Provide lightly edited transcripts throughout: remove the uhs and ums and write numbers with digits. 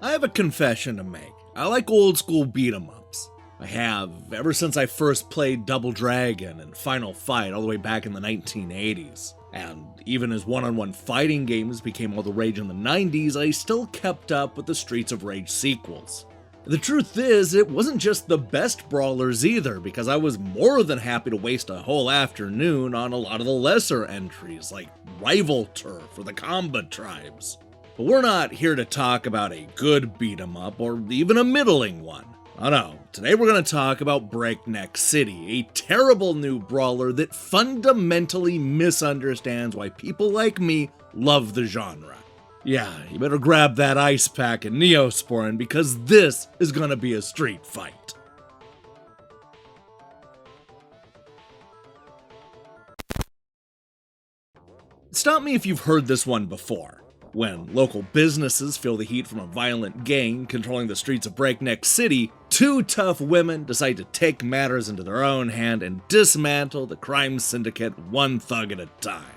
I have a confession to make. I like old school beat-em-ups. I have ever since I first played Double Dragon and Final Fight all the way back in the 1980s. And even as one-on-one fighting games became all the rage in the 90s, I still kept up with the Streets of Rage sequels. The truth is, it wasn't just the best brawlers either, because I was more than happy to waste a whole afternoon on a lot of the lesser entries, like Rival Turf or the Combat Tribes. But we're not here to talk about a good beat-em-up or even a middling one. Oh no, today we're going to talk about Breakneck City, a terrible new brawler that fundamentally misunderstands why people like me love the genre. Yeah, you better grab that ice pack and Neosporin because this is gonna be a street fight. Stop me if you've heard this one before. When local businesses feel the heat from a violent gang controlling the streets of Breakneck City, two tough women decide to take matters into their own hand and dismantle the crime syndicate one thug at a time.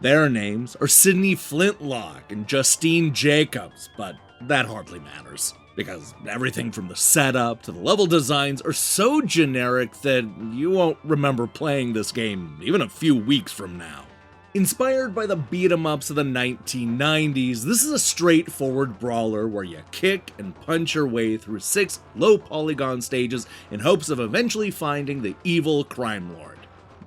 Their names are Sydney Flintlock and Justine Jacobs, but that hardly matters, because everything from the setup to the level designs are so generic that you won't remember playing this game even a few weeks from now. Inspired by the beat-em-ups of the 1990s, this is a straightforward brawler where you kick and punch your way through 6 low-polygon stages in hopes of eventually finding the evil crime lord.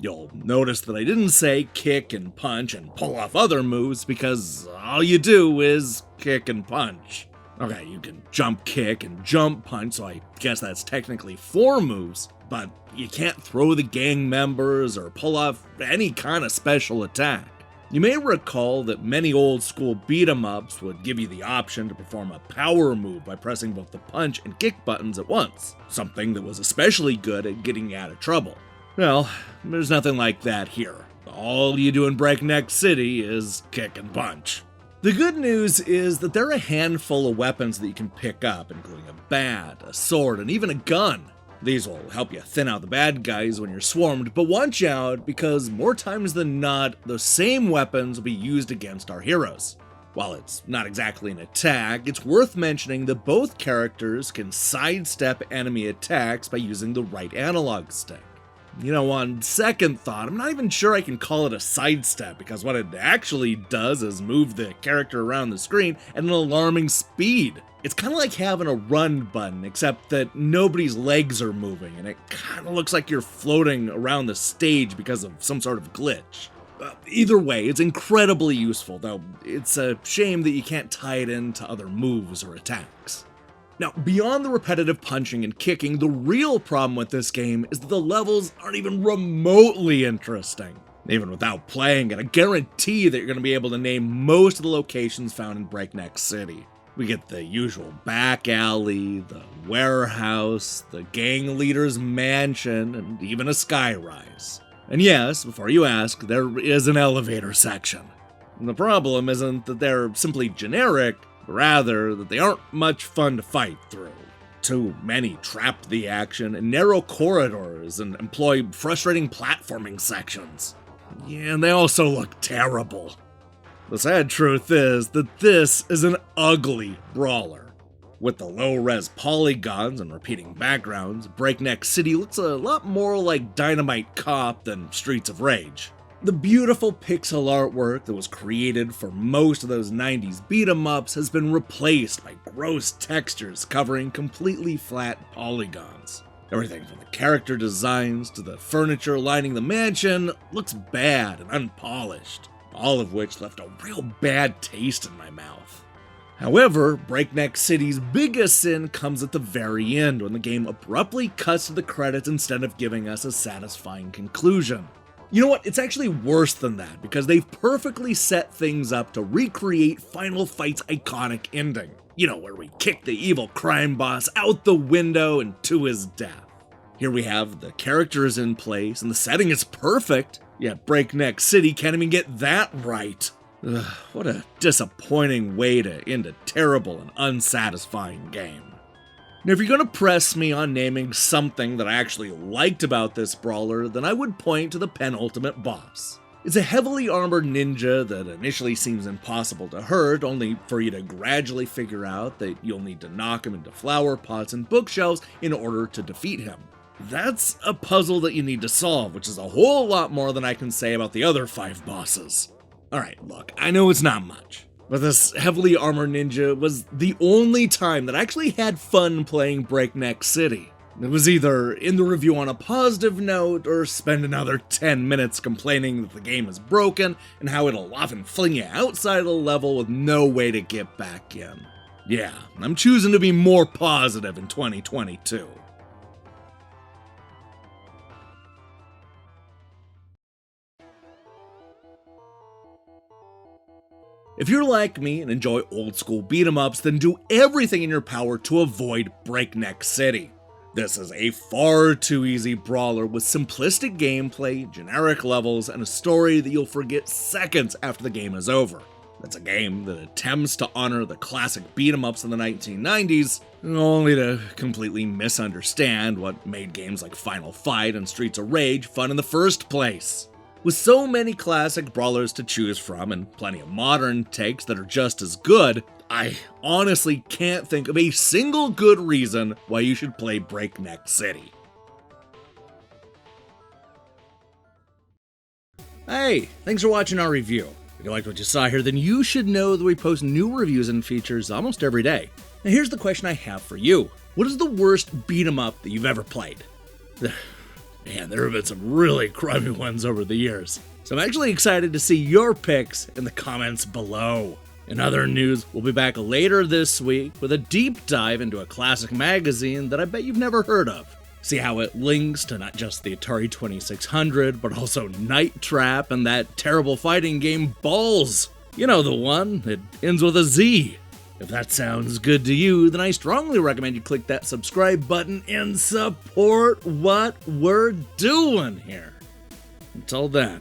You'll notice that I didn't say kick and punch and pull off other moves because all you do is kick and punch. Okay, you can jump kick and jump punch, so I guess that's technically 4 moves, but you can't throw the gang members or pull off any kind of special attack. You may recall that many old school beat-em-ups would give you the option to perform a power move by pressing both the punch and kick buttons at once, something that was especially good at getting you out of trouble. Well, there's nothing like that here. All you do in Breakneck City is kick and punch. The good news is that there are a handful of weapons that you can pick up, including a bat, a sword, and even a gun. These will help you thin out the bad guys when you're swarmed, but watch out because more times than not, those same weapons will be used against our heroes. While it's not exactly an attack, it's worth mentioning that both characters can sidestep enemy attacks by using the right analog stick. You know, on second thought, I'm not even sure I can call it a sidestep because what it actually does is move the character around the screen at an alarming speed. It's kind of like having a run button, except that nobody's legs are moving and it kind of looks like you're floating around the stage because of some sort of glitch. Either way, it's incredibly useful, though it's a shame that you can't tie it into other moves or attacks. Now, beyond the repetitive punching and kicking, the real problem with this game is that the levels aren't even remotely interesting. Even without playing it, I guarantee that you're going to be able to name most of the locations found in Breakneck City. We get the usual back alley, the warehouse, the gang leader's mansion, and even a skyrise. And yes, before you ask, there is an elevator section. And the problem isn't that they're simply generic, rather that they aren't much fun to fight through. Too many trap the action in narrow corridors and employ frustrating platforming sections. Yeah, and they also look terrible. The sad truth is that this is an ugly brawler. With the low-res polygons and repeating backgrounds, Breakneck City looks a lot more like Dynamite Cop than Streets of Rage. The beautiful pixel artwork that was created for most of those 90s beat-em-ups has been replaced by gross textures covering completely flat polygons. Everything from the character designs to the furniture lining the mansion looks bad and unpolished, all of which left a real bad taste in my mouth. However, Breakneck City's biggest sin comes at the very end when the game abruptly cuts to the credits instead of giving us a satisfying conclusion. You know what, it's actually worse than that, because they've perfectly set things up to recreate Final Fight's iconic ending. You know, where we kick the evil crime boss out the window and to his death. Here we have the characters in place, and the setting is perfect, yet Breakneck City can't even get that right. Ugh, what a disappointing way to end a terrible and unsatisfying game. Now, if you're going to press me on naming something that I actually liked about this brawler, then I would point to the penultimate boss. It's a heavily armored ninja that initially seems impossible to hurt, only for you to gradually figure out that you'll need to knock him into flower pots and bookshelves in order to defeat him. That's a puzzle that you need to solve, which is a whole lot more than I can say about the other 5 bosses. Alright, look, I know it's not much, but this heavily armored ninja was the only time that I actually had fun playing Breakneck City. It was either in the review on a positive note, or spend another 10 minutes complaining that the game is broken and how it'll often fling you outside of the level with no way to get back in. Yeah, I'm choosing to be more positive in 2022. If you're like me and enjoy old school beat-em-ups, then do everything in your power to avoid Breakneck City. This is a far too easy brawler with simplistic gameplay, generic levels, and a story that you'll forget seconds after the game is over. It's a game that attempts to honor the classic beat-em-ups in the 1990s, only to completely misunderstand what made games like Final Fight and Streets of Rage fun in the first place. With so many classic brawlers to choose from and plenty of modern takes that are just as good, I honestly can't think of a single good reason why you should play Breakneck City. Hey, thanks for watching our review. If you liked what you saw here, then you should know that we post new reviews and features almost every day. Now here's the question I have for you. What is the worst beat 'em up that you've ever played? Man, there have been some really crummy ones over the years. So I'm actually excited to see your picks in the comments below. In other news, we'll be back later this week with a deep dive into a classic magazine that I bet you've never heard of. See how it links to not just the Atari 2600, but also Night Trap and that terrible fighting game Balls. You know the one, it ends with a Z. If that sounds good to you, then I strongly recommend you click that subscribe button and support what we're doing here. Until then.